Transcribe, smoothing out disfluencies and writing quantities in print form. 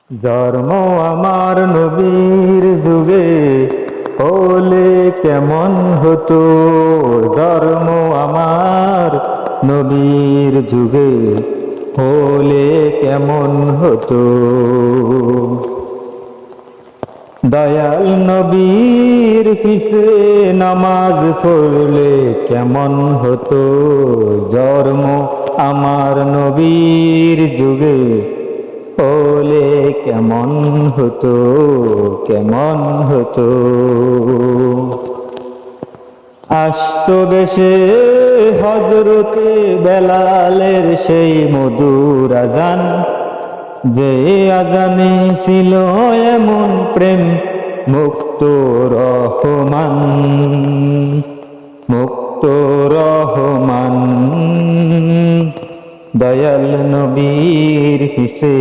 জন্ম আমার নবীর যুগে হলে কেমন হতো, জন্ম আমার নবীর যুগে হলে কেমন হতো। দয়াল নবীর পিছে নামাজ পড়লে কেমন হতো, জন্ম আমার নবীর যুগে হলে কেমন হতো, কেমন হতো। আসতো বেশে হযরতে বেলালের সেই মধুর আযান, যে আযানে ছিল এমন প্রেম মুক্ত রহমান, মুক্ত রহমান। দয়াল নবীর পিছে